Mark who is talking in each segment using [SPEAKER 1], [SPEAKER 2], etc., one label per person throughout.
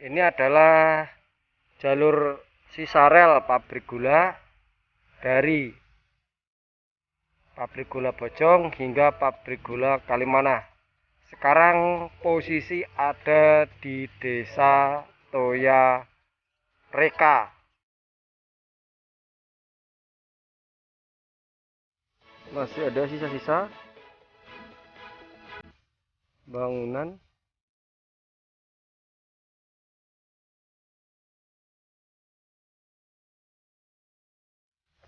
[SPEAKER 1] Ini adalah jalur sisa rel pabrik gula dari pabrik gula Bojong hingga pabrik gula Kalimanah. Sekarang posisi ada di Desa Toya Reka. Masih ada sisa-sisa bangunan.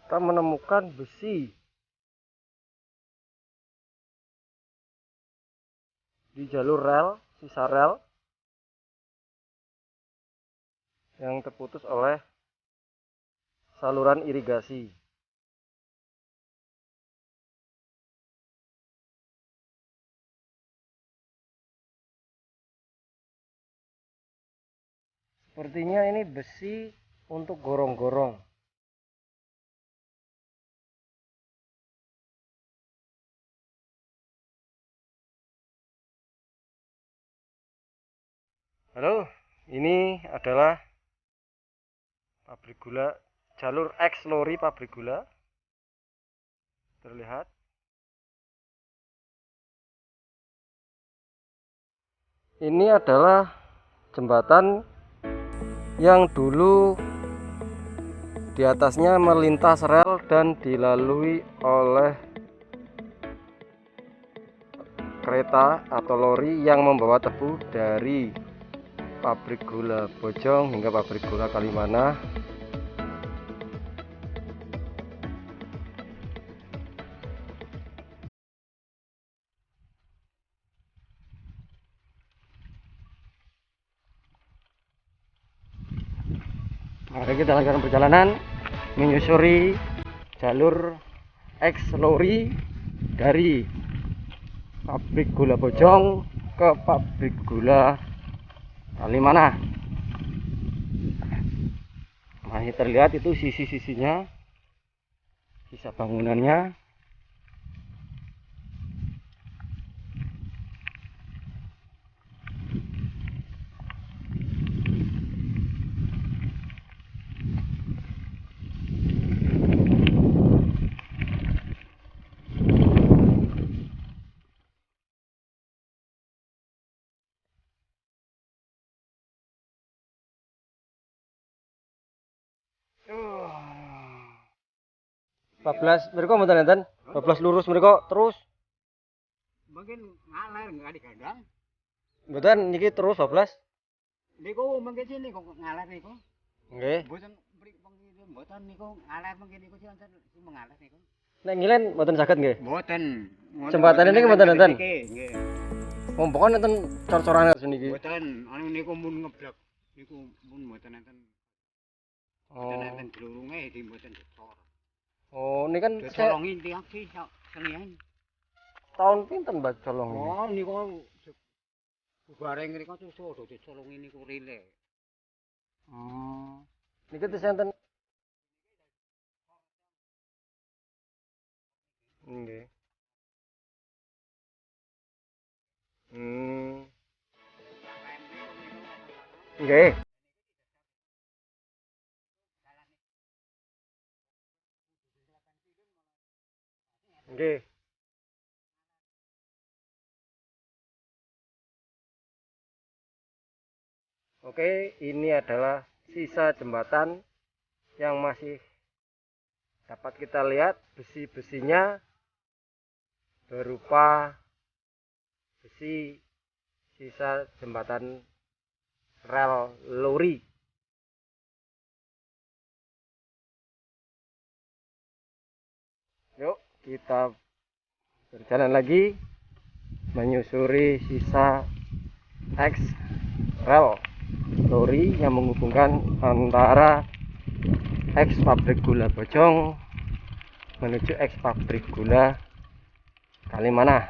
[SPEAKER 1] Kita menemukan besi di jalur rel, sisa rel yang terputus oleh saluran irigasi. Sepertinya ini besi untuk gorong-gorong. Halo, ini adalah pabrik gula, jalur X lori pabrik gula. Terlihat. Ini adalah jembatan yang dulu di atasnya melintas rel dan dilalui oleh kereta atau lori yang membawa tebu dari pabrik gula Bojong hingga pabrik gula Kalimanah. Mari kita lanjutkan perjalanan menyusuri jalur X lori dari pabrik gula Bojong ke pabrik gula Kalimanah. Masih terlihat itu sisi-sisinya, sisa bangunannya. Bablas mereka mboten enten, bablas lurus mereka terus.
[SPEAKER 2] Mungkin ngalir enggak digandang.
[SPEAKER 1] Mboten niki terus bablas.
[SPEAKER 2] Niku mungkin sini kok ngalir niku.
[SPEAKER 1] Nggih.
[SPEAKER 2] Mboten mboten niku ngalir mungkin niku sing mengalir niku.
[SPEAKER 1] Nek ngilen mboten saged nggih.
[SPEAKER 2] Mboten.
[SPEAKER 1] Jembatan ini mboten enten.
[SPEAKER 2] Nggih.
[SPEAKER 1] Wong pokoke enten cor-coran niki.
[SPEAKER 2] Mboten, anu niku mun ngeblak. Niku mun mboten enten. Mboten enten glurunge di mboten dicor.
[SPEAKER 1] Oh, ini kan
[SPEAKER 2] colongi tiap ki senian.
[SPEAKER 1] Tahun pinten Mbak colong?
[SPEAKER 2] Oh, niku bareng mriku susu do dicolongi niku rile.
[SPEAKER 1] Niki teh enten. Nggih. Nggih. Nggih. Oke, ini adalah sisa jembatan yang masih dapat kita lihat besi-besinya berupa besi sisa jembatan rel lori. Yuk kita berjalan lagi menyusuri sisa X rel lori yang menghubungkan antara X pabrik gula Bojong menuju X pabrik gula Kalimanah.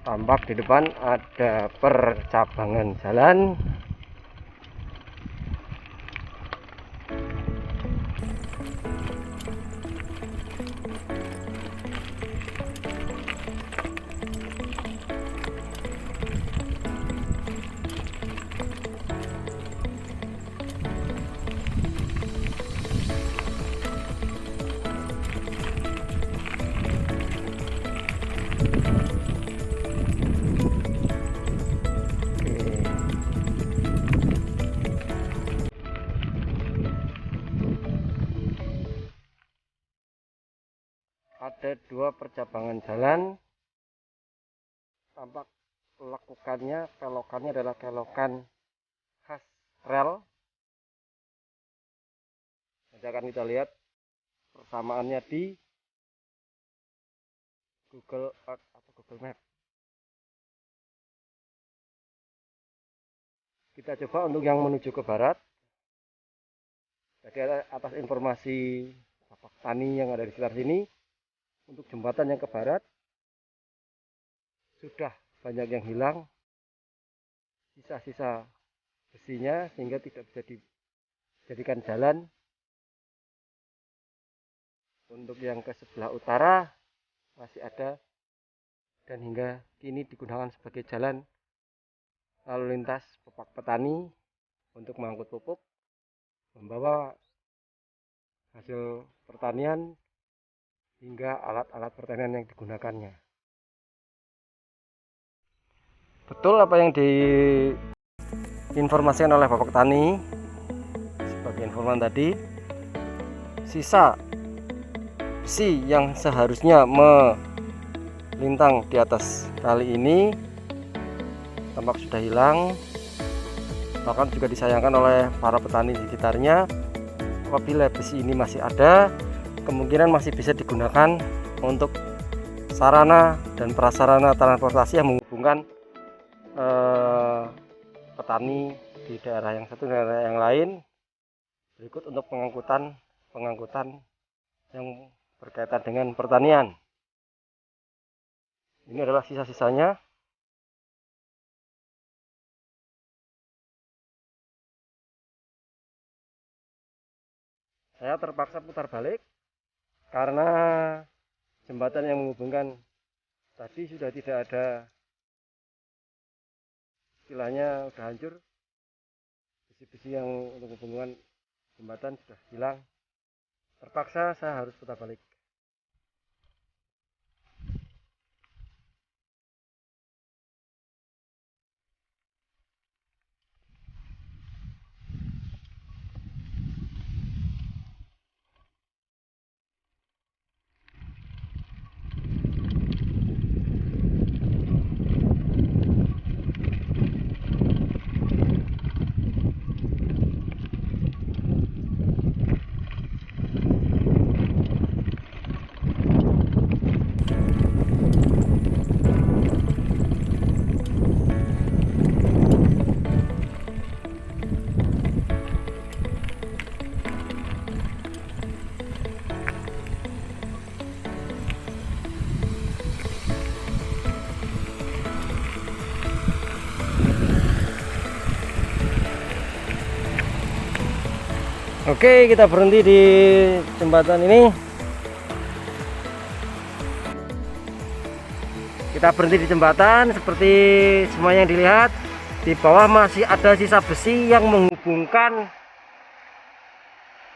[SPEAKER 1] Tampak di depan ada percabangan jalan. ada 2 percabangan jalan. Tampak lekukannya, kelokannya adalah kelokan khas rel. Nanti akan kita lihat persamaannya di Google Earth atau Google Map. Kita coba untuk yang menuju ke barat. Jadi atas informasi Bapak Tani yang ada di sekitar sini, untuk jembatan yang ke barat sudah banyak yang hilang, sisa-sisa besinya, sehingga tidak bisa dijadikan jalan. Untuk yang ke sebelah utara masih ada dan hingga kini digunakan sebagai jalan lalu lintas pepak petani untuk mengangkut pupuk, membawa hasil pertanian hingga alat-alat pertanian yang digunakannya. Betul apa yang diinformasikan oleh Bapak Tani sebagai informan tadi, sisa besi yang seharusnya melintang di atas kali ini tampak sudah hilang. Bahkan juga disayangkan oleh para petani di sekitarnya. Apabila besi ini masih ada, kemungkinan masih bisa digunakan untuk sarana dan prasarana transportasi yang menghubungkan petani di daerah yang satu dan daerah yang lain, berikut untuk pengangkutan yang berkaitan dengan pertanian. Ini adalah sisa-sisanya. Saya terpaksa putar balik karena jembatan yang menghubungkan tadi sudah tidak ada, istilahnya sudah hancur. Besi-besi yang untuk hubungan jembatan sudah hilang. Terpaksa saya harus putar balik. Oke, kita berhenti di jembatan ini. Kita berhenti di jembatan, seperti semuanya yang dilihat, di bawah masih ada sisa besi yang menghubungkan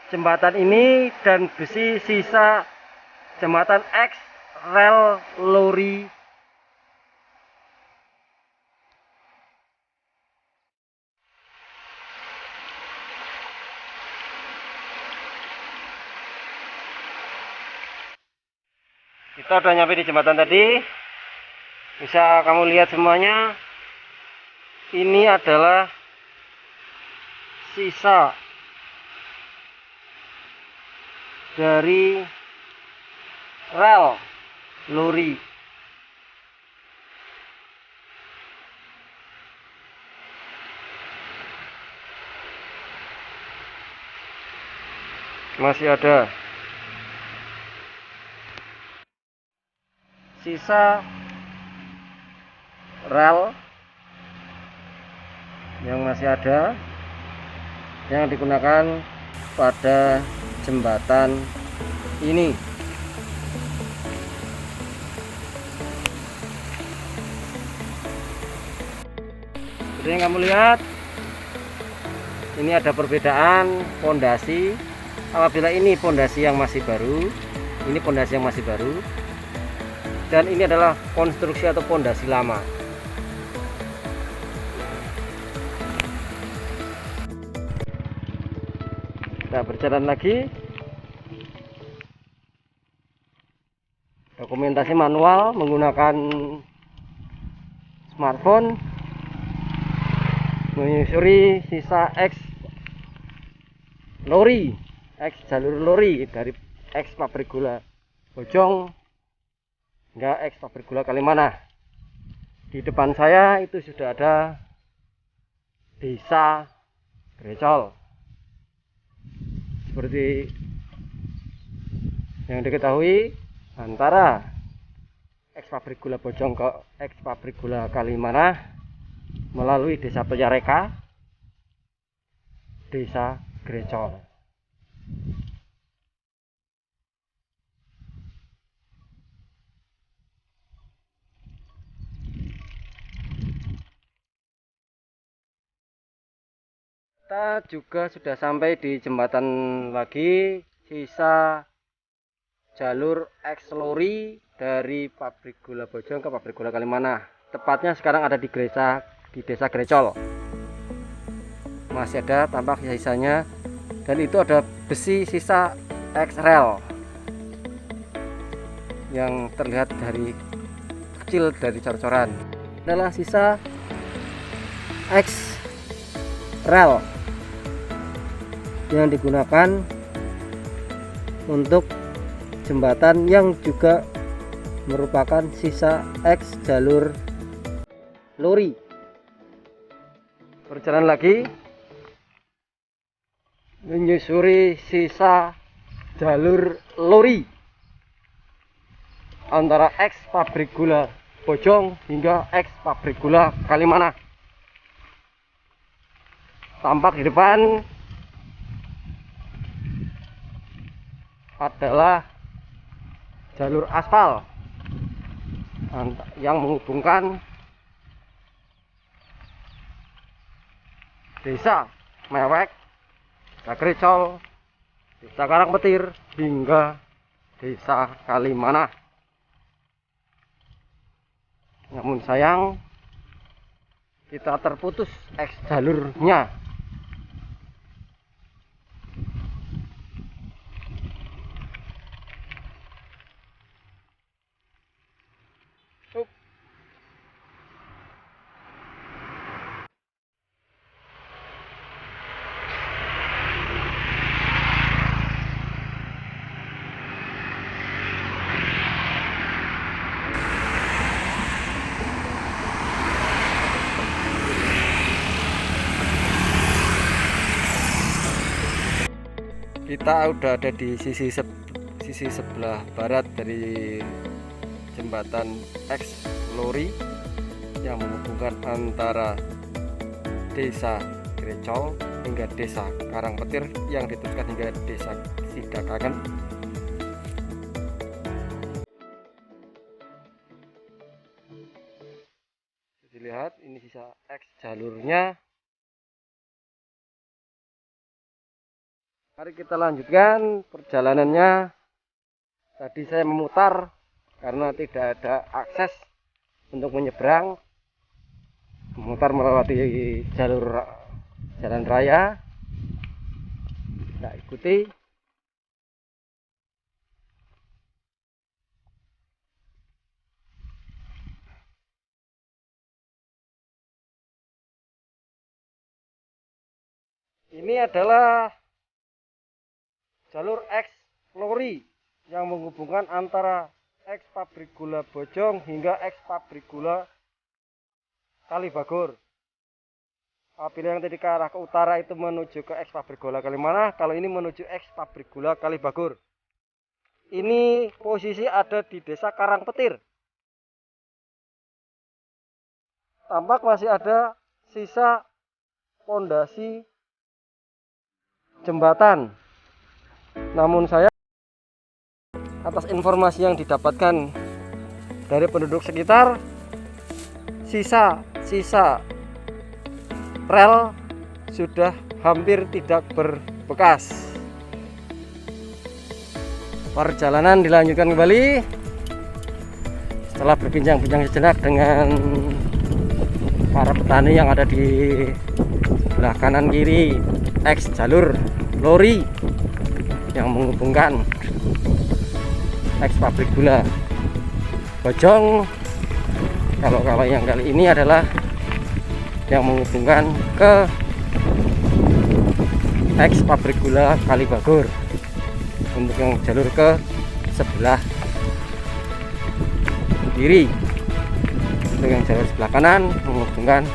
[SPEAKER 1] jembatan ini dan besi sisa jembatan X rel lori. Kita udah nyampe di jembatan tadi. Bisa kamu lihat semuanya. Ini adalah sisa dari rel lori. Masih ada sisa rel yang masih ada yang digunakan pada jembatan ini. Seperti yang kamu lihat, ini ada perbedaan pondasi. Apabila ini pondasi yang masih baru, ini pondasi yang masih baru, dan ini adalah konstruksi atau pondasi lama. Kita berjalan lagi. dokumentasi manual menggunakan smartphone, menyusuri sisa X lori, X jalur lori dari X pabrik gula Bojong hingga X pabrik gula Kalimanah. Di depan saya itu sudah ada desa Grecol. Seperti yang diketahui, antara X pabrik gula Bojong ke X pabrik gula Kalimanah melalui desa Peyareka, desa Grecol. Kita juga sudah sampai di jembatan lagi, sisa jalur X lori dari pabrik gula Bojong ke pabrik gula Kalimanah. Tepatnya sekarang ada di desa Grecol. Masih ada tampak sisanya, dan itu ada besi sisa X rel yang terlihat dari kecil dari cor-coran. Adalah sisa X rel yang digunakan untuk jembatan yang juga merupakan sisa X jalur lori. Berjalan lagi menyusuri sisa jalur lori antara X pabrik gula Bojong hingga X pabrik gula Kalimanah. Tampak di depan adalah jalur aspal yang menghubungkan desa Mewek, desa Grecol, desa Karangpetir hingga desa Kalimanah. Namun sayang, kita terputus X jalurnya. Kita udah ada di sisi sebelah barat dari jembatan X lori yang menghubungkan antara desa Grecol hingga desa Karangpetir yang diteruskan hingga desa Sidakaken. Dilihat ini sisa X jalurnya. Mari kita lanjutkan perjalanannya. Tadi saya memutar karena tidak ada akses untuk menyeberang. Memutar melewati jalur jalan raya. Kita ikuti. Ini adalah jalur X lori yang menghubungkan antara X pabrik gula Bojong hingga X pabrik gula Kalibagor. Apabila yang tadi ke arah ke utara itu menuju ke X pabrik gula Kalimanah, kalau ini menuju X pabrik gula Kalibagor. Ini posisi ada di desa Karangpetir. Tampak masih ada sisa pondasi jembatan. Namun saya atas informasi yang didapatkan dari penduduk sekitar, sisa rel sudah hampir tidak berbekas. Perjalanan dilanjutkan kembali setelah berbincang-bincang sejenak dengan para petani yang ada di sebelah kanan kiri X jalur lori yang menghubungkan X pabrik gula Bojong. Kalau yang kali ini adalah yang menghubungkan ke ex pabrik gula Kalibagor. Untuk yang jalur ke sebelah kiri, untuk yang jalur sebelah kanan menghubungkan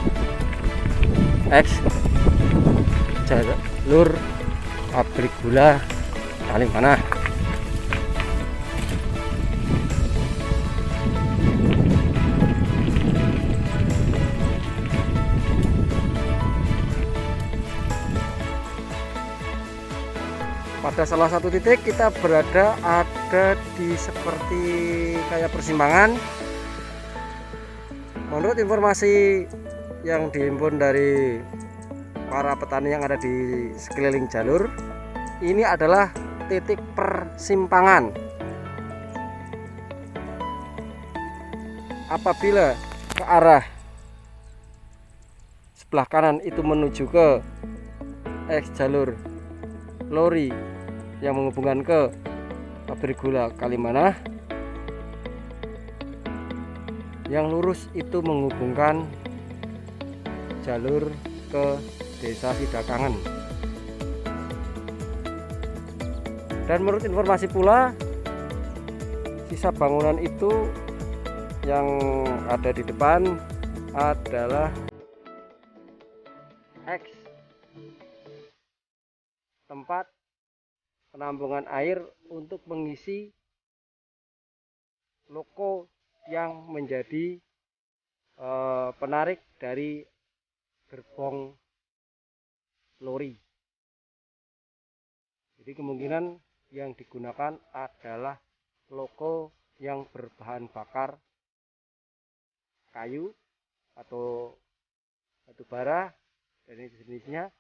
[SPEAKER 1] ex jalur pabrik gula Kalimanah. Pada salah satu titik kita berada ada di seperti kayak persimpangan. Menurut informasi yang dihimpun dari para petani yang ada di sekeliling jalur, ini adalah titik persimpangan. Apabila ke arah sebelah kanan itu menuju ke ex jalur lori yang menghubungkan ke pabrik gula Kalimanah, yang lurus itu menghubungkan jalur ke Desa Sidakangen. Dan menurut informasi pula, sisa bangunan itu yang ada di depan adalah X tempat penampungan air untuk mengisi loko yang menjadi penarik dari gerbong lori. Jadi kemungkinan yang digunakan adalah loko yang berbahan bakar kayu atau batu bara dan jenisnya,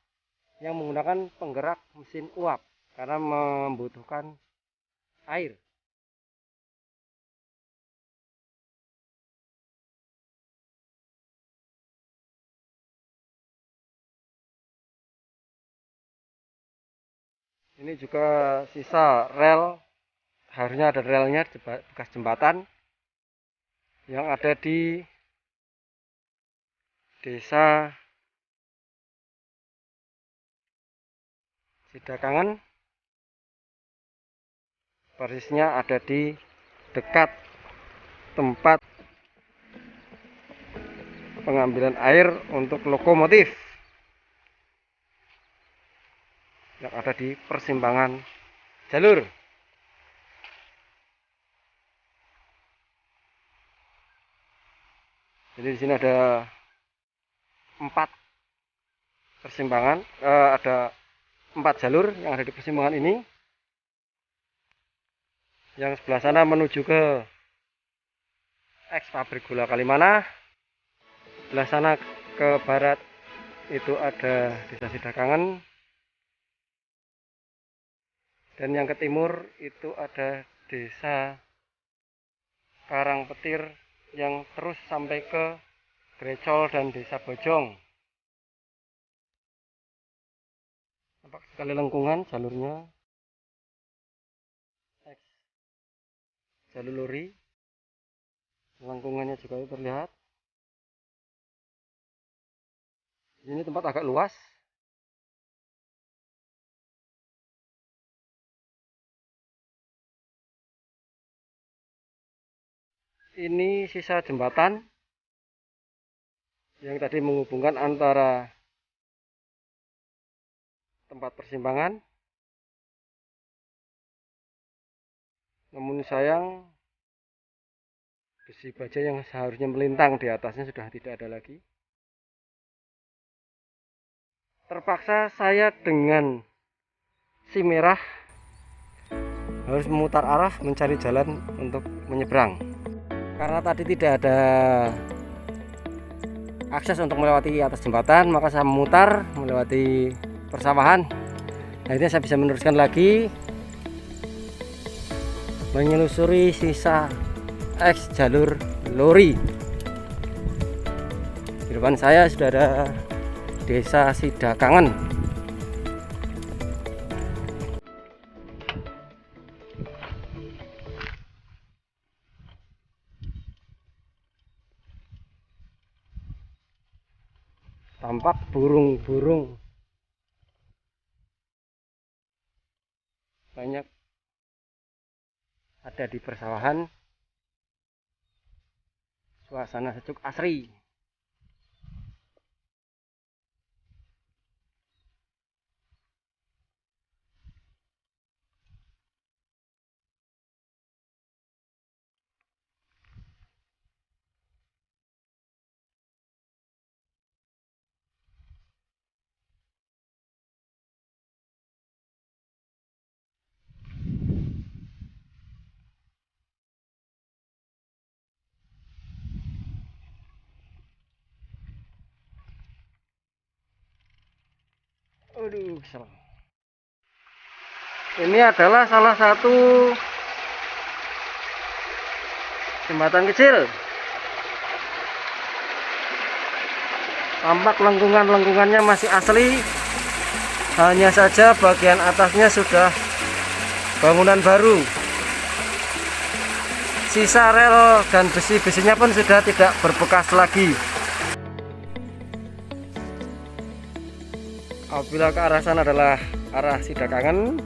[SPEAKER 1] yang menggunakan penggerak mesin uap karena membutuhkan air. Ini juga sisa rel, harusnya ada relnya bekas jembatan yang ada di Desa Sidakangen. Persisnya ada di dekat tempat pengambilan air untuk lokomotif yang ada di persimpangan jalur. Jadi di sini ada 4 persimpangan, ada 4 jalur yang ada di persimpangan ini. Yang sebelah sana menuju ke ex pabrik gula Kalimanah. Sebelah sana ke barat itu ada Desa Sidakangen. Dan yang ke timur itu ada Desa Karangpetir yang terus sampai ke Grecol dan Desa Bojong. Nampak sekali lengkungan jalurnya. Jalur lori, lengkungannya juga terlihat. Ini tempat agak luas. Ini sisa jembatan yang tadi menghubungkan antara tempat persimpangan. Namun sayang, besi baja yang seharusnya melintang di atasnya sudah tidak ada lagi. Terpaksa saya dengan si merah harus memutar arah mencari jalan untuk menyeberang. Karena tadi tidak ada akses untuk melewati atas jembatan, maka saya memutar melewati persawahan. Akhirnya saya bisa meneruskan lagi menyelusuri sisa ex jalur lori. Di depan saya sudah ada Desa Sidakangen. tampak burung-burung banyak ada di persawahan. Suasana sejuk asri. Aduh, salah. Ini adalah salah satu jembatan kecil. Tampak lengkungan-lengkungannya masih asli. Hanya saja bagian atasnya sudah bangunan baru. Sisa rel dan besi-besinya pun sudah tidak berbekas lagi. Apabila ke arah sana adalah arah Sidakangen,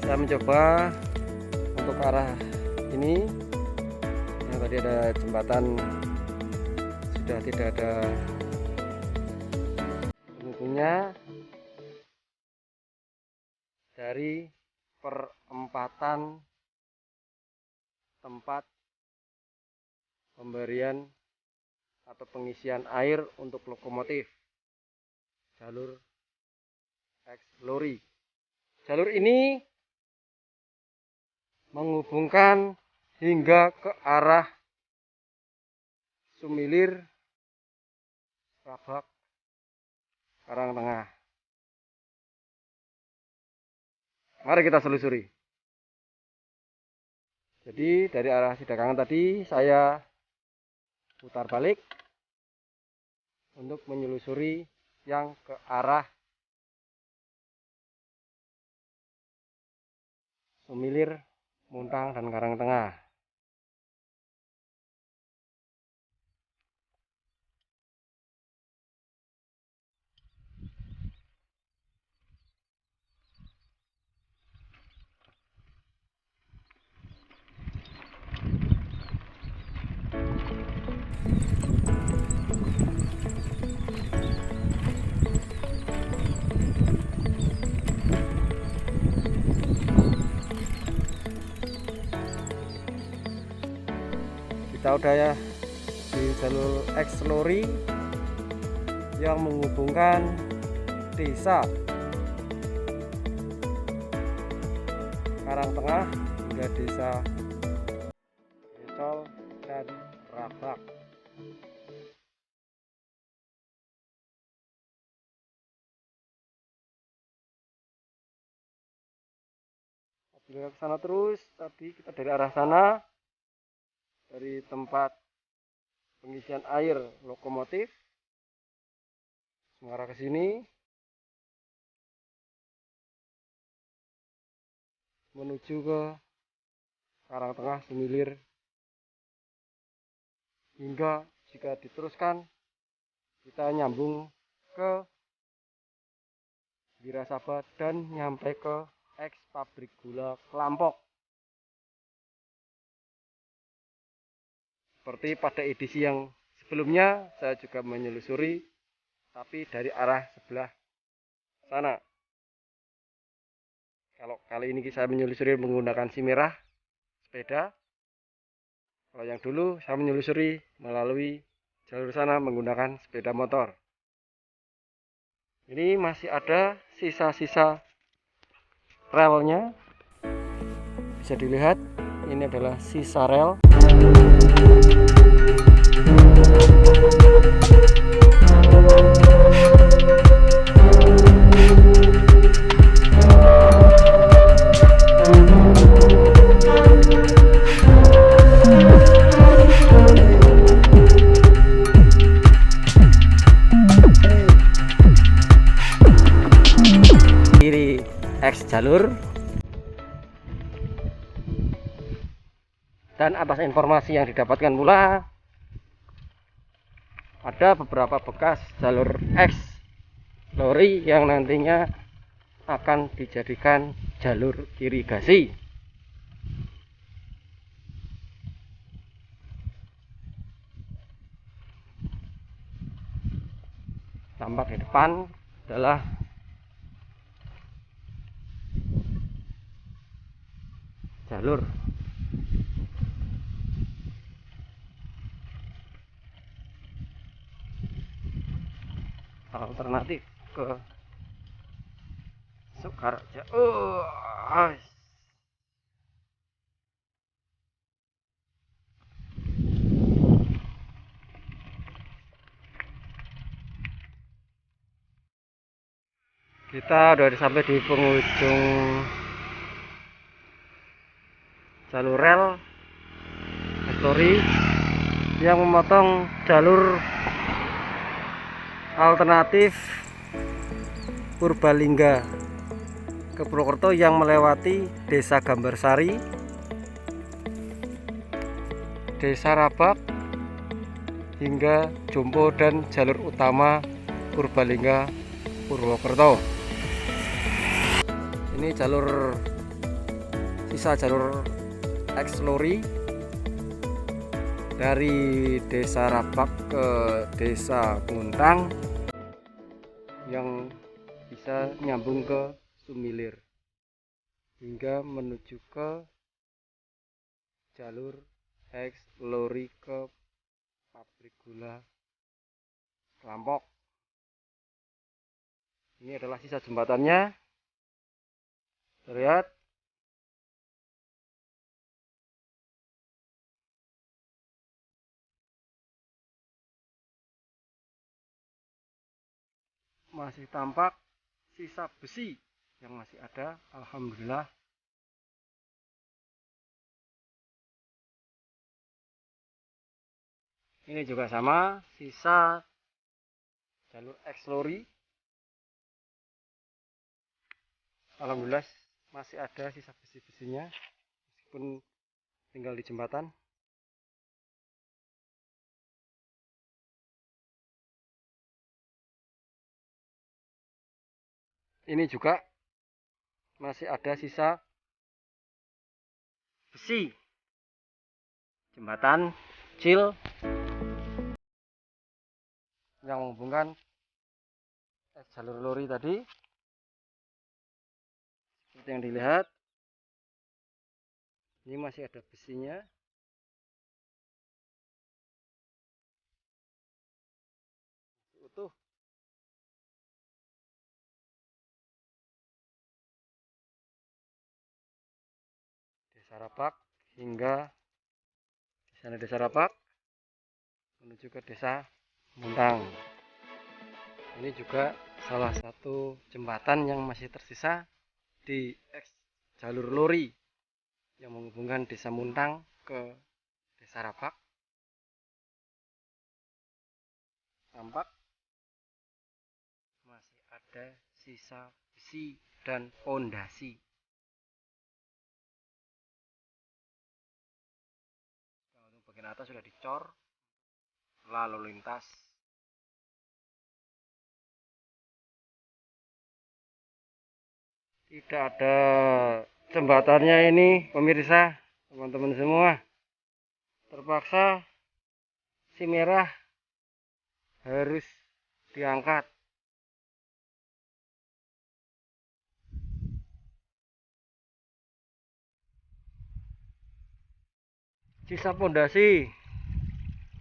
[SPEAKER 1] saya mencoba untuk ke arah ini. Yang tadi ada jembatan sudah tidak ada penghubungnya. Dari perempatan tempat pemberian atau pengisian air untuk lokomotif jalur X-Lori. Jalur ini menghubungkan hingga ke arah Sumilir, Rabak, Karangtengah. Mari kita selusuri. Jadi dari arah Sidakangen tadi saya putar balik untuk menyelusuri yang ke arah Sumilir, Muntang, dan Karangtengah. Kita udah ya di jalur X-Lori yang menghubungkan desa Karangtengah hingga desa Ecol dan Rabak. Bila ke sana terus, tadi kita dari arah sana, dari tempat pengisian air lokomotif, mengarah ke sini, menuju ke Karangtengah, Sumilir, hingga jika diteruskan kita nyambung ke Wirasaba dan nyampe ke ex pabrik gula Kelampok. Seperti pada edisi yang sebelumnya saya juga menyelusuri, tapi dari arah sebelah sana. Kalau kali ini saya menyelusuri menggunakan si merah sepeda. Kalau yang dulu saya menyelusuri melalui jalur sana menggunakan sepeda motor. Ini masih ada sisa-sisa relnya. Bisa dilihat, ini adalah sisa rel. Kiri X jalur. Dan atas informasi yang didapatkan pula, ada beberapa bekas jalur X lori yang nantinya akan dijadikan jalur irigasi. Tampak di depan adalah jalur alternatif ke Sukareja. Kita udah sampai di penghujung jalur rel lori yang memotong jalur alternatif Purbalingga ke Purwokerto yang melewati Desa Gambarsari, Desa Rabak hingga Jompo dan jalur utama Purbalingga Purwokerto. Ini jalur sisa jalur X lori dari Desa Rabak ke Desa Muntang yang bisa nyambung ke Sumilir hingga menuju ke jalur X lori ke pabrik gula Kelampok. Ini adalah sisa jembatannya. Terlihat masih tampak sisa besi yang masih ada, alhamdulillah. Ini juga sama, sisa jalur X lori, alhamdulillah masih ada sisa besi-besinya meskipun tinggal di jembatan. Ini juga masih ada sisa besi jembatan kecil yang menghubungkan jalur lori tadi. Seperti yang dilihat, ini masih ada besinya. Utuh. Desa Rabak hingga di sana Desa Rabak menuju ke Desa Muntang. Ini juga salah satu jembatan yang masih tersisa di X jalur lori yang menghubungkan Desa Muntang ke Desa Rabak. Tampak masih ada sisa besi dan pondasi. Bagian atas sudah dicor lalu lintas. Tidak ada jembatannya ini pemirsa, teman-teman semua. Terpaksa si merah harus diangkat. Sisa pondasi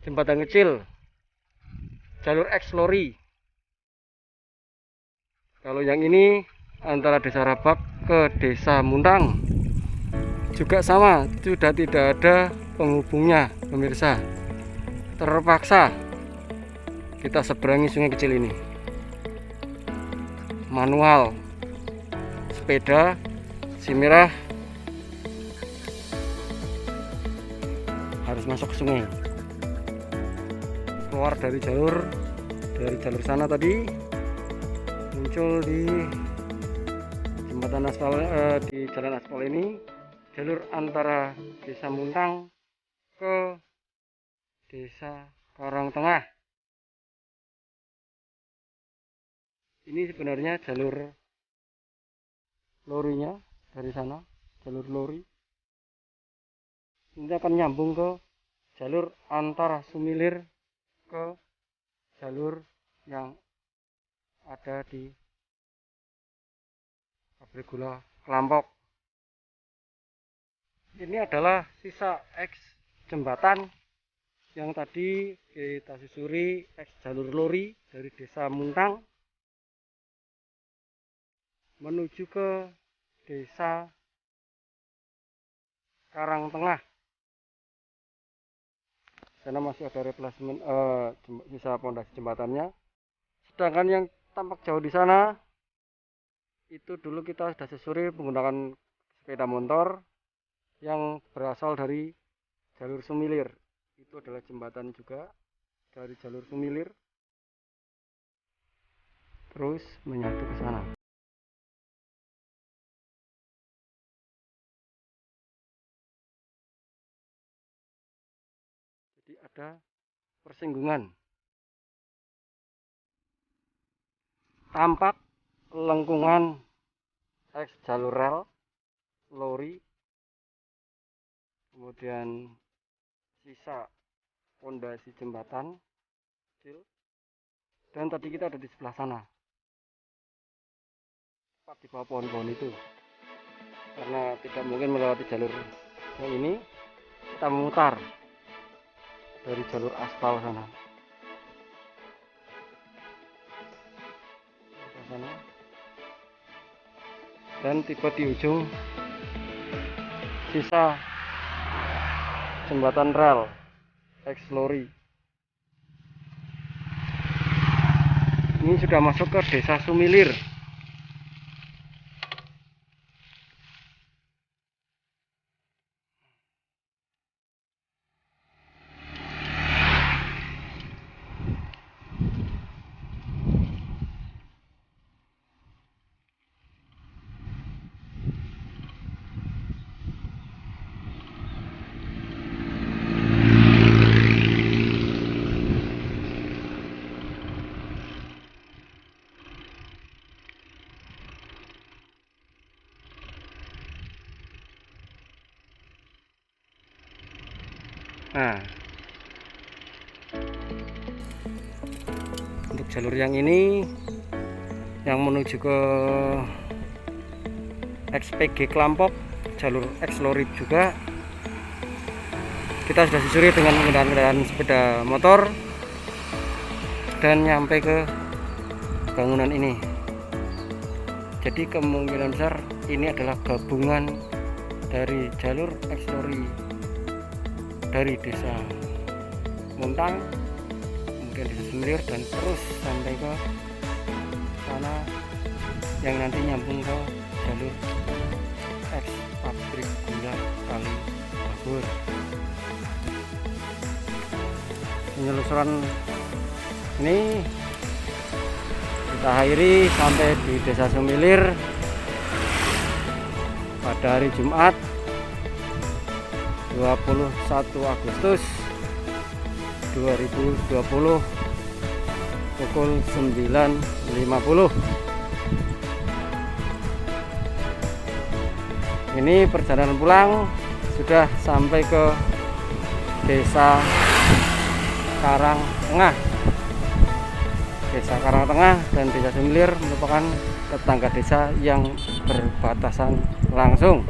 [SPEAKER 1] jembatan kecil jalur X lori. Kalau yang ini antara Desa Rabak ke Desa Muntang juga sama, sudah tidak ada penghubungnya pemirsa. Terpaksa kita seberangi sungai kecil ini manual, sepeda si merah harus masuk ke sungai, keluar dari jalur sana tadi, muncul di jembatan aspal, di jalan aspal ini, jalur antara Desa Muntang ke Desa Karangtengah. Ini sebenarnya jalur lorinya dari sana, jalur lori. Ini akan nyambung ke jalur antara Sumilir ke jalur yang ada di pabrik gula Kelampok. Ini adalah sisa eks jembatan yang tadi kita susuri, eks jalur lori dari desa Muntang menuju ke desa Karangtengah. Karena masih ada replacement sisa pondasi jembatannya. Sedangkan yang tampak jauh di sana itu dulu kita sudah susuri menggunakan sepeda motor yang berasal dari jalur Sumilir. Itu adalah jembatan juga dari jalur Sumilir terus menyatu ke sana. Jadi ada persinggungan. Tampak lengkungan eks jalur rel lori, kemudian sisa pondasi jembatan kecil, dan tadi kita ada di sebelah sana, tepat di bawah pohon-pohon itu. Karena tidak mungkin melewati jalur yang ini, kita memutar dari jalur aspal sana. Dan tiba di ujung sisa jembatan rel eks lori. Ini sudah masuk ke desa Sumilir. Nah, untuk jalur yang ini yang menuju ke XPG Kelampok, jalur eks lori juga kita sudah susuri dengan kendaraan sepeda motor dan nyampe ke bangunan ini. Jadi kemungkinan besar ini adalah gabungan dari jalur eks lori dari desa Muntang, kemudian desa Sumilir, dan terus sampai ke sana yang nanti nyambung ke jalur eks pabrik gula Kali Babur. Penyelusuran ini kita akhiri sampai di desa Sumilir pada hari Jumat 21 Agustus 2020 pukul 9.50. Ini perjalanan pulang sudah sampai ke desa Karangtengah. Desa Karangtengah dan desa Sumilir merupakan tetangga desa yang berbatasan langsung.